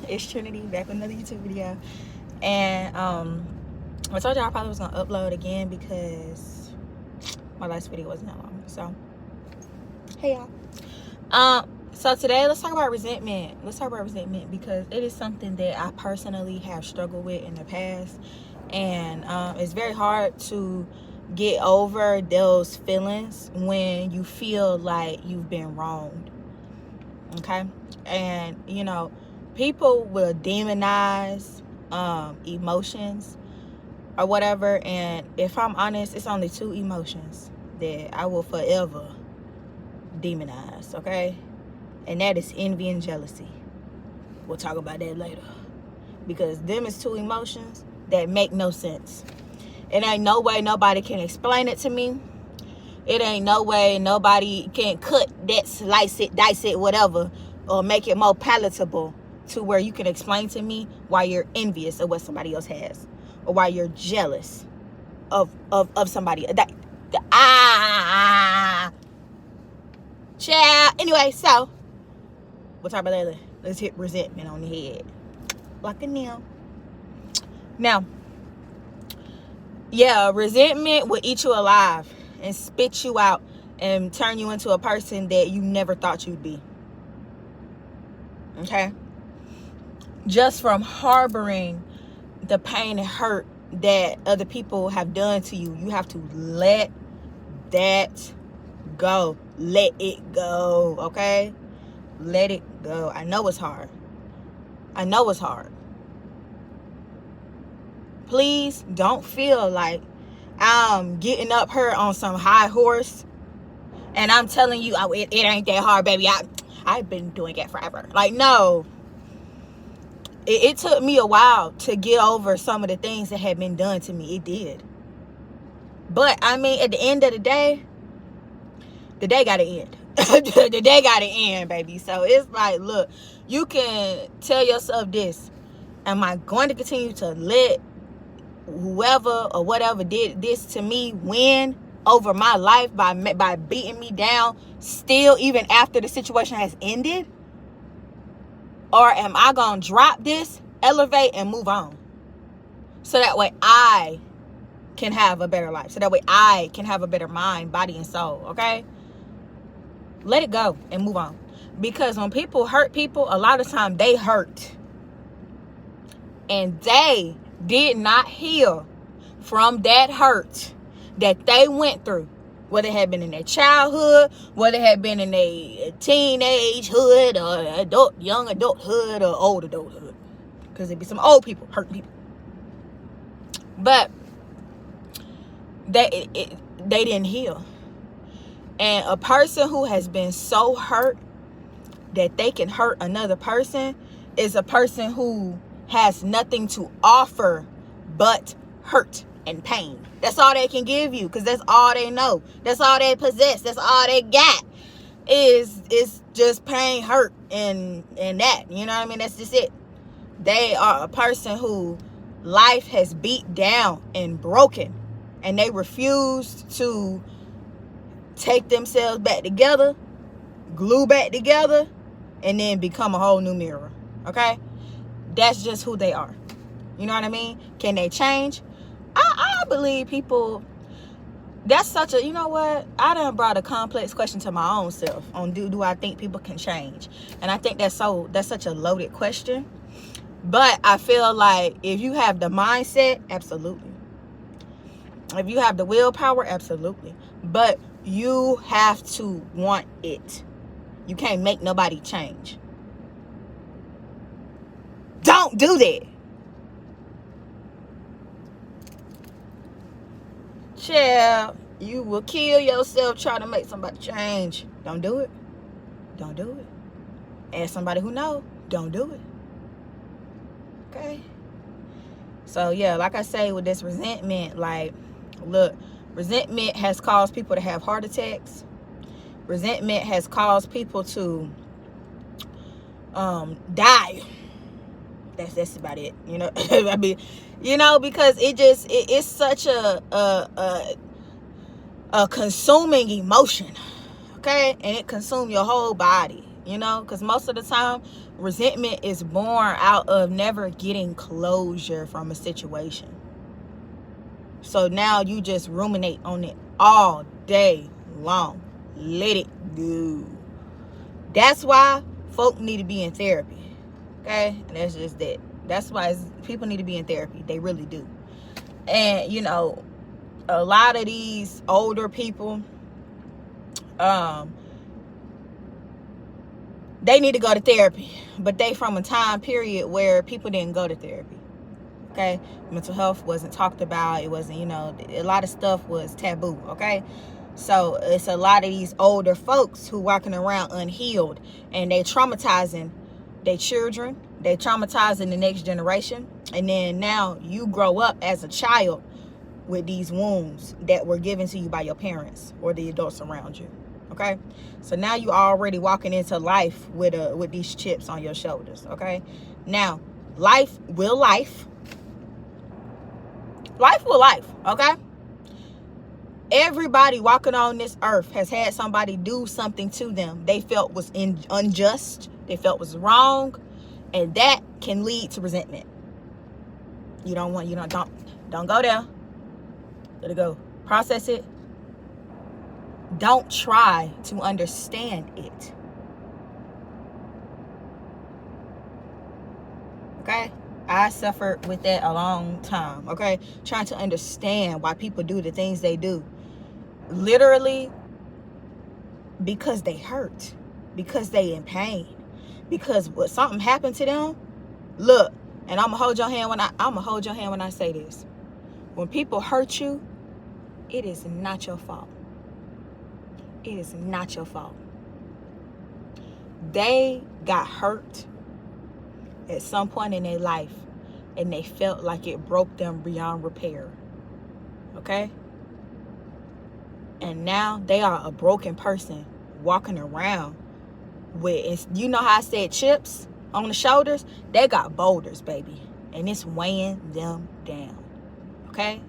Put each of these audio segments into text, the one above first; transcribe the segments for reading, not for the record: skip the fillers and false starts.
It's Trinity back with another YouTube video. And I told y'all I probably was gonna upload again because my last video wasn't that long. So hey y'all. So today let's talk about resentment. Let's talk about resentment because it is something that I personally have struggled with in the past. And it's very hard to get over those feelings when you feel like you've been wronged. Okay? And you know, people will demonize emotions or whatever, and if I'm honest, it's only two emotions that I will forever demonize, okay? And that is envy and jealousy. We'll talk about that later, because them is two emotions that make no sense. It ain't no way nobody can explain it to me. It ain't no way nobody can cut that, slice it, dice it, whatever, or make it more palatable to where you can explain to me why you're envious of what somebody else has, or why you're jealous of somebody. Child. Anyway, so we'll talk about that later. Let's hit resentment on the head. Like a nail. Now, yeah, resentment will eat you alive and spit you out and turn you into a person that you never thought you'd be. Okay? Just from harboring the pain and hurt that other people have done to you, you have to let that go. Let it go, okay? Let it go. I know it's hard. Please don't feel like I'm getting up here on some high horse and I'm telling you, oh, it ain't that hard, baby. I've been doing it forever. Like, no. It took me a while to get over some of the things that had been done to me. It did. But, I mean, at the end of the day got to end. The day got to end, baby. So, it's like, look, you can tell yourself this. Am I going to continue to let whoever or whatever did this to me win over my life by beating me down still, even after the situation has ended? Or am I going to drop this, elevate, and move on? So that way I can have a better life. So that way I can have a better mind, body, and soul. Okay? Let it go and move on. Because when people hurt people, a lot of time they hurt. And they did not heal from that hurt that they went through. Whether it had been in their childhood, whether it had been in their teenage hood, or young adulthood, or old adulthood. Because there'd be some old people hurting people. But they didn't heal. And a person who has been so hurt that they can hurt another person is a person who has nothing to offer but hurt and pain. That's all they can give you, because that's all they know. That's all they possess. That's all they got is just pain, hurt, and that. You know what I mean? That's just it. They are a person who life has beat down and broken, and they refuse to take themselves back together, glue back together, and then become a whole new mirror. Okay? That's just who they are. You know what I mean? Can they change? I believe people, that's such a, you know what? I done brought a complex question to my own self on do I think people can change? And I think that's such a loaded question. But I feel like if you have the mindset, absolutely. If you have the willpower, absolutely. But you have to want it. You can't make nobody change. Don't do that. Child, you will kill yourself trying to make somebody change. Don't do it. Don't do it. As somebody who knows, don't do it. Okay? So, yeah, like I say with this resentment, like, look, resentment has caused people to have heart attacks. Resentment has caused people to die. That's about it, you know. I mean, you know, because it's such a consuming emotion, okay, and it consumes your whole body, you know, because most of the time Resentment is born out of never getting closure from a situation. So now you just ruminate on it all day long. Let it go. That's why folk need to be in therapy. Okay? And that's just that. That's why people need to be in therapy. They really do. And, you know, a lot of these older people, they need to go to therapy. But they from a time period where people didn't go to therapy. Okay? Mental health wasn't talked about. It wasn't, you know, a lot of stuff was taboo. Okay? So it's a lot of these older folks who walking around unhealed, and they traumatizing their children. They traumatizing the next generation. And then now you grow up as a child with these wounds that were given to you by your parents or the adults around you. Okay? So now you already walking into life with these chips on your shoulders. Okay? Now, life will life. Life will life. Okay? Everybody walking on this earth has had somebody do something to them they felt was unjust, they felt was wrong, and that can lead to resentment. Don't go there. Let it go. Process it. Don't try to understand it. Okay? I suffered with that a long time. Okay? Trying to understand why people do the things they do. Literally because they hurt, because they in pain, because what something happened to them. Look, and I'm gonna hold your hand when I say this. When people hurt you, it is not your fault. It is not your fault. They got hurt at some point in their life, and they felt like it broke them beyond repair. Okay? And now they are a broken person walking around with, you know how I said chips on the shoulders? They got boulders, baby. And it's weighing them down. Okay?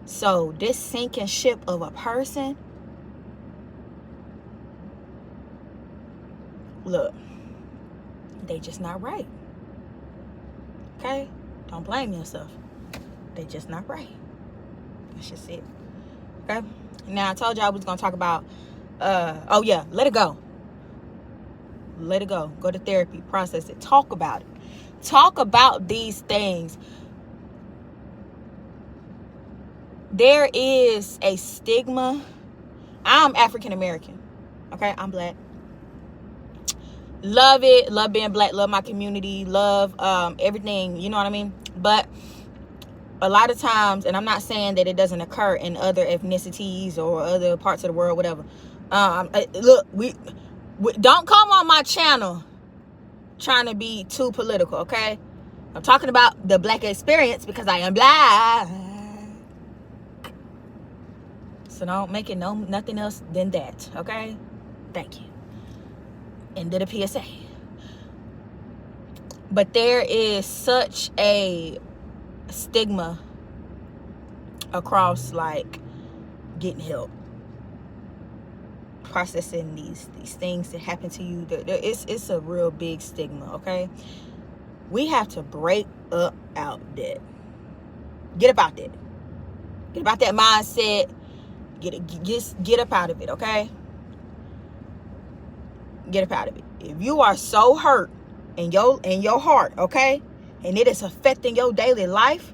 So this sinking ship of a person, look, they just not right. Okay? Don't blame yourself. They just not right. That's just it. Okay? Now, I told you I was going to talk about, let it go. Let it go. Go to therapy. Process it. Talk about it. Talk about these things. There is a stigma. I'm African American. Okay? I'm black. Love it. Love being black. Love my community. Love everything. You know what I mean? But a lot of times, and I'm not saying that it doesn't occur in other ethnicities or other parts of the world, whatever. Look, we don't come on my channel trying to be too political, okay? I'm talking about the black experience because I am black. So don't make it nothing else than that, okay? Thank you. End of the PSA. But there is such a stigma across, like, getting help, processing these things that happen to you. It's a real big stigma. Okay, we have to break up out that. Get up out that. Get about that mindset. Get up out of it. Okay, get up out of it. If you are so hurt in your heart, okay, and it is affecting your daily life,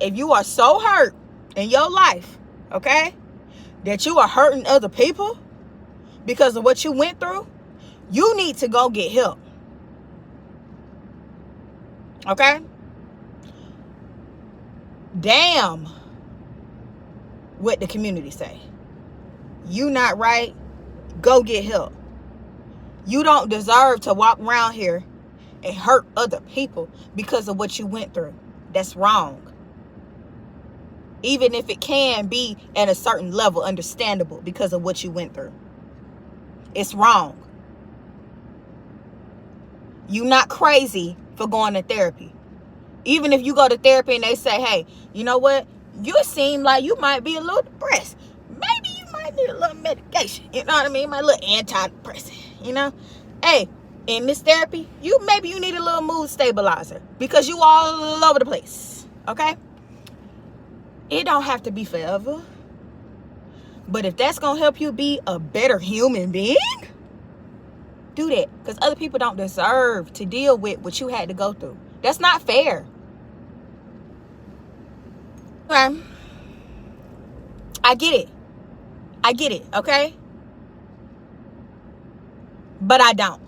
if you are so hurt in your life, okay, that you are hurting other people because of what you went through, you need to go get help. Okay? Damn what the community say. You not right, go get help. You don't deserve to walk around here and hurt other people because of what you went through. That's wrong. Even if it can be at a certain level understandable because of what you went through. It's wrong. You're not crazy for going to therapy. Even if you go to therapy and they say, hey, you know what? You seem like you might be a little depressed. Maybe you might need a little medication. You know what I mean? My little antidepressant, you know? Hey, in this therapy, maybe you need a little mood stabilizer because you all over the place. Okay? It don't have to be forever. But if that's going to help you be a better human being, do that. Because other people don't deserve to deal with what you had to go through. That's not fair. Okay. I get it, okay? But I don't.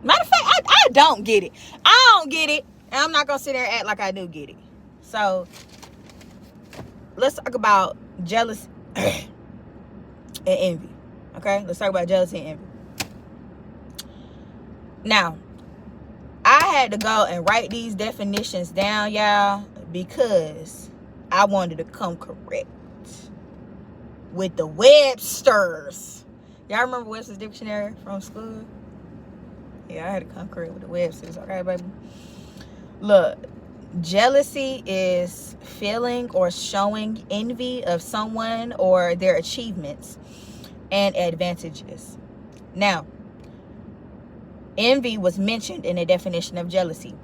Matter of fact, I don't get it. I don't get it. And I'm not going to sit there and act like I do get it. So, let's talk about jealousy and envy. Okay? Let's talk about jealousy and envy. Now, I had to go and write these definitions down, y'all, because I wanted to come correct with the Webster's. Y'all remember Webster's dictionary from school? Yeah, I had to come correct with the Webster's. Okay, baby? Look, jealousy is feeling or showing envy of someone or their achievements and advantages. Now, envy was mentioned in the definition of jealousy.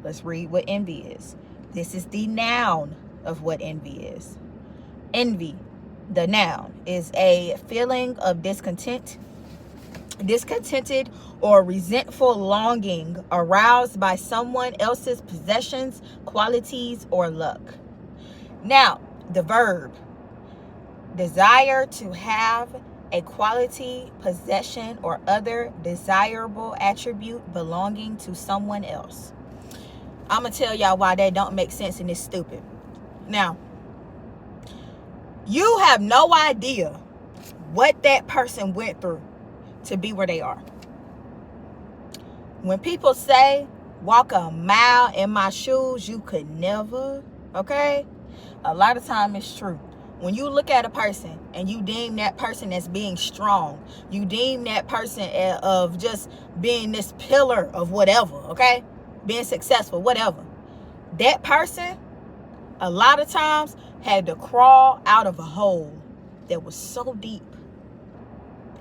Let's read what envy is. This is the noun of what envy is. Envy, the noun, is a feeling of discontented or resentful longing aroused by someone else's possessions, qualities, or luck. Now, the verb, desire to have a quality, possession, or other desirable attribute belonging to someone else. I'm going to tell y'all why that don't make sense and it's stupid. Now, you have no idea what that person went through to be where they are. When people say, walk a mile in my shoes, you could never, okay? A lot of time it's true. When you look at a person and you deem that person as being strong, you deem that person of just being this pillar of whatever, okay? Being successful, whatever. That person, a lot of times, had to crawl out of a hole that was so deep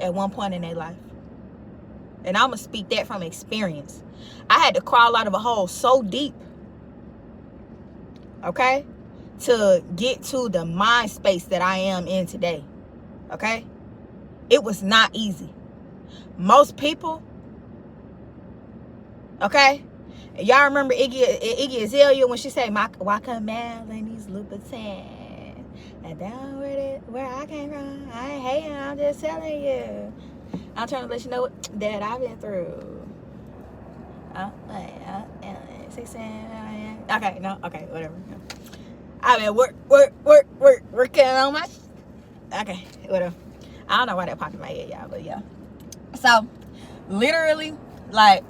at one point in their life. And I'm going to speak that from experience. I had to crawl out of a hole so deep, okay, to get to the mind space that I am in today, okay? It was not easy. Most people, okay? Y'all remember Iggy Azalea when she said, walk a mile in these Louboutins. And down where I came from, I ain't hating, I'm just telling you. I'm trying to let you know what that I've been through. Okay, no, okay, whatever. I've been working on my... Okay, whatever. I don't know why that popped in my head, y'all, but yeah. So, literally, like...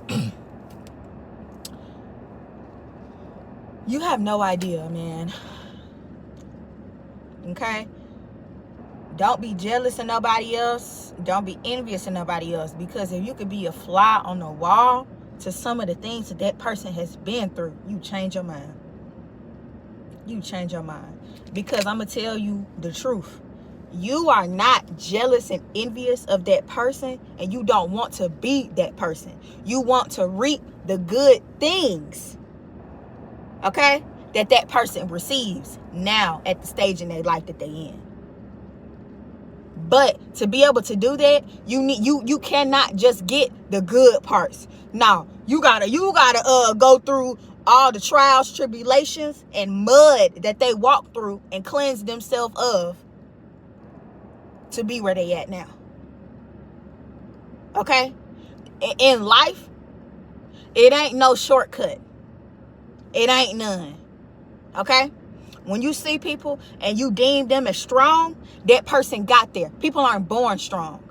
You have no idea, man. Okay? Don't be jealous of nobody else. Don't be envious of nobody else. Because if you could be a fly on the wall to some of the things that person has been through, you change your mind. You change your mind. Because I'm going to tell you the truth. You are not jealous and envious of that person, and you don't want to be that person. You want to reap the good things, okay, that person receives now at the stage in their life that they in. But to be able to do that, you cannot just get the good parts. No, you gotta go through all the trials, tribulations, and mud that they walk through and cleanse themselves of to be where they at now. Okay? In life, it ain't no shortcut. It ain't none. Okay? When you see people and you deem them as strong, that person got there. People aren't born strong.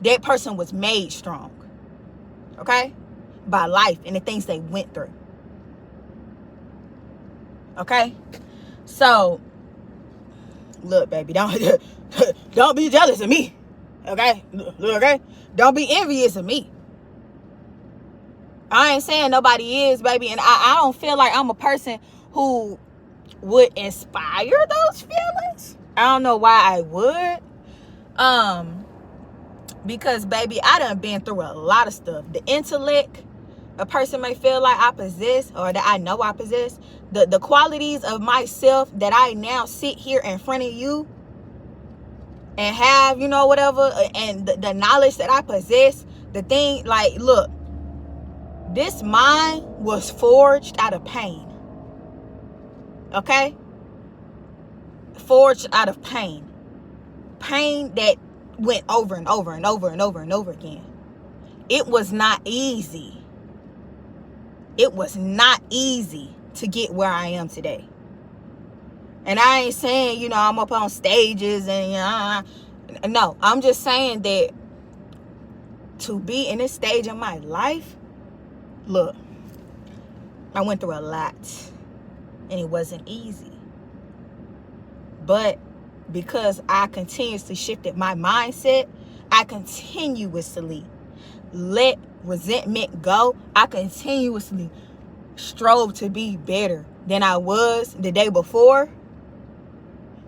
That person was made strong. Okay? By life and the things they went through. Okay? So, look, baby, don't be jealous of me. Okay? Okay? Don't be envious of me. I ain't saying nobody is, baby, and I don't feel like I'm a person who would inspire those feelings. I don't know why I would. Because, baby, I done been through a lot of stuff. The intellect a person may feel like I possess, or that I know I possess, the qualities of myself that I now sit here in front of you and have, you know, whatever, and the knowledge that I possess, the thing, like, look, this mind was forged out of pain. Okay? Forged out of pain. Pain that went over and over and over and over and over again. It was not easy. It was not easy to get where I am today. And I ain't saying, you know, I'm up on stages and, no, I'm just saying that to be in this stage of my life, look, I went through a lot and it wasn't easy. But because I continuously shifted my mindset, I continuously let resentment go. I continuously strove to be better than I was the day before,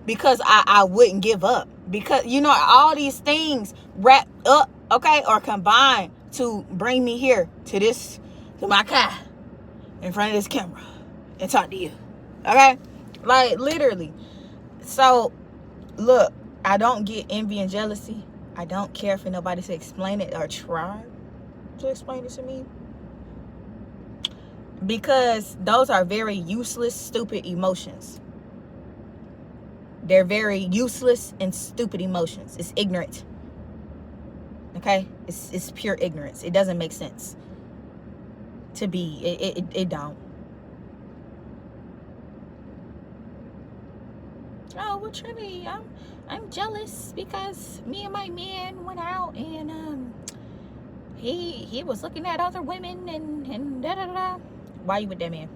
because I wouldn't give up. Because, you know, all these things wrapped up, okay, or combined to bring me here to my car in front of this camera and talk to you. Okay? Like, literally. So, look, I don't get envy and jealousy. I don't care for nobody to explain it or try to explain it to me. Because those are very useless, stupid emotions. They're very useless and stupid emotions. It's ignorant. Okay? It's pure ignorance. It doesn't make sense to be. It don't. Oh, well, Trinity, I'm jealous because me and my man went out and he was looking at other women and da da da. Why you with that man?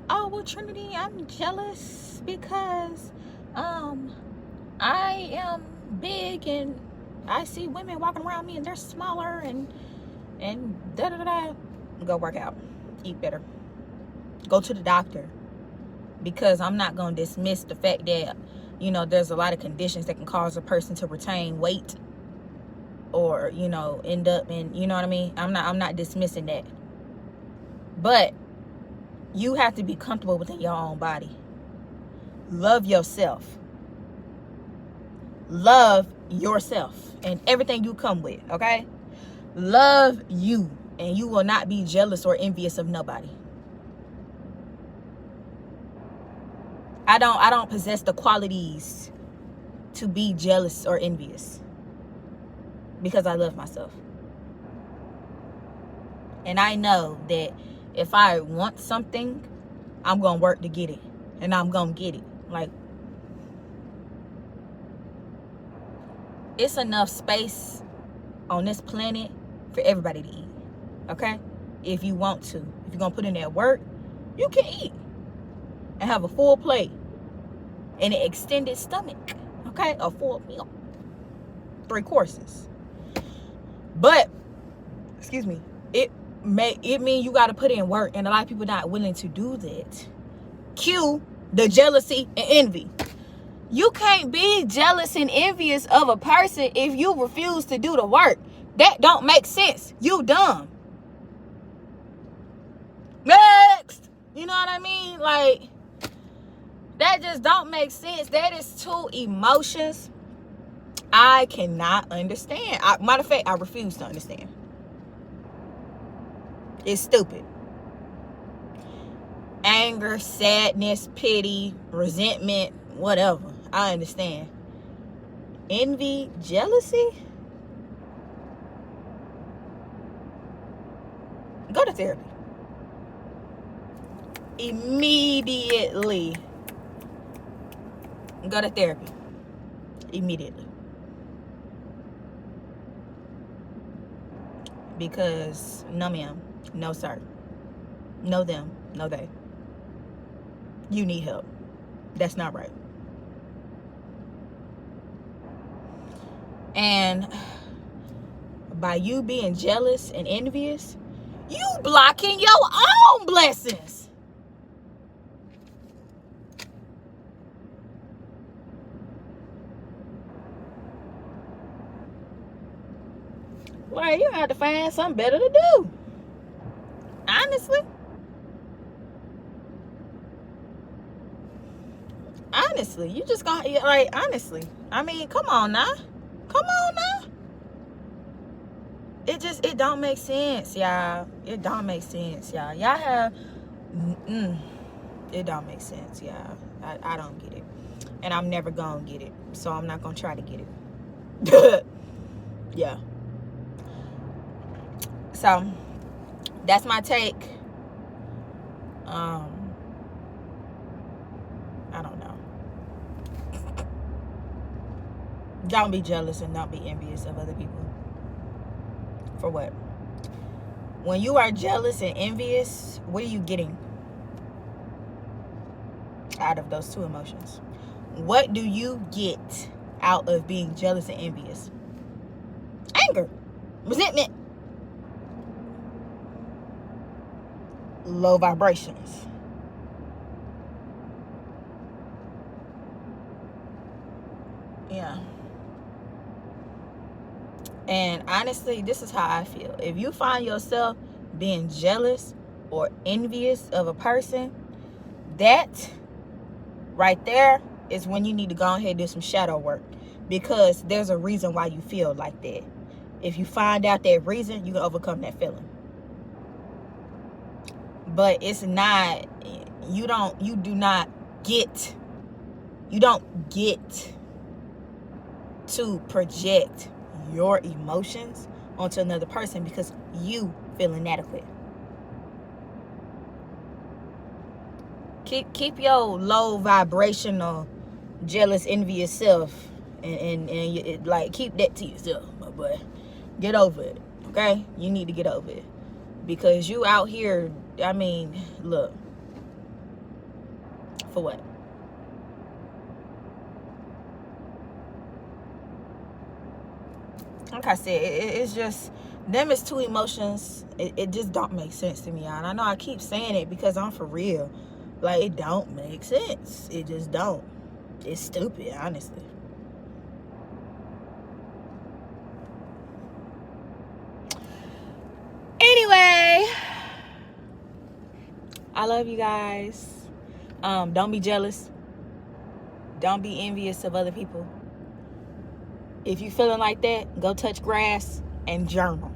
Oh, well, Trinity, I'm jealous because I am big and I see women walking around me and they're smaller and da da da. Go work out, eat better, go to the doctor, because I'm not going to dismiss the fact that, you know, there's a lot of conditions that can cause a person to retain weight or, you know, end up in, you know what I mean? I'm not dismissing that. But you have to be comfortable within your own body. Love yourself. Love yourself and everything you come with, okay? Love you, and you will not be jealous or envious of nobody. I don't possess the qualities to be jealous or envious, because I love myself. And I know that if I want something, I'm going to work to get it. And I'm going to get it. Like, it's enough space on this planet for everybody to eat. Okay? If you want to. If you're going to put in that work, you can eat. And have a full plate. And an extended stomach. Okay? A full meal. 3 courses. But, excuse me, it mean you got to put in work, and a lot of people not willing to do that. Cue the jealousy and envy. You can't be jealous and envious of a person if you refuse to do the work. That don't make sense. You dumb. Next. You know what I mean? Like, that just don't make sense. That is 2 emotions I cannot understand. Matter of fact, I refuse to understand. It's stupid. Anger, sadness, pity, resentment, whatever. I understand. Envy, jealousy? Go to therapy. Immediately. Go to therapy. Immediately. Because no ma'am, no sir, no them, no they. You need help. That's not right. And by you being jealous and envious, you blocking your own blessings. Like, you have to find something better to do. Honestly. Honestly, you just gonna, like, honestly. I mean, come on now. Come on now. It don't make sense, y'all. It don't make sense, y'all. Y'all have, it don't make sense, y'all. I don't get it. And I'm never gonna get it. So I'm not gonna try to get it. Yeah. So, that's my take. I don't know. Don't be jealous and don't be envious of other people. For what? When you are jealous and envious, what are you getting out of those two emotions? What do you get out of being jealous and envious? Anger, resentment, low vibrations. Yeah. And honestly, this is how I feel. If you find yourself being jealous or envious of a person, that right there is when you need to go ahead and do some shadow work, because there's a reason why you feel like that. If you find out that reason, you can overcome that feeling. But it's not, you don't get to project your emotions onto another person because you feel inadequate. Keep your low vibrational, jealous, envious self, and like, keep that to yourself, my boy. Get over it, okay? You need to get over it, because you out here. I mean, look, for what? Like I said, it's just, them is two emotions. It just don't make sense to me, y'all. And I know I keep saying it because I'm for real. Like, it don't make sense. It just don't. It's stupid, honestly. Anyway, I love you guys. Don't be jealous. Don't be envious of other people. If you feeling like that, go touch grass and journal.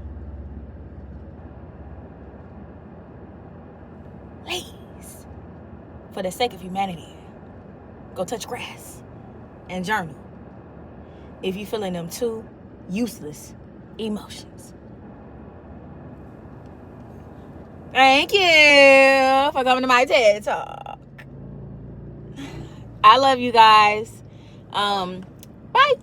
Please, for the sake of humanity, go touch grass and journal. If you feeling them two useless emotions. Thank you for coming to my TED Talk. I love you guys. Bye.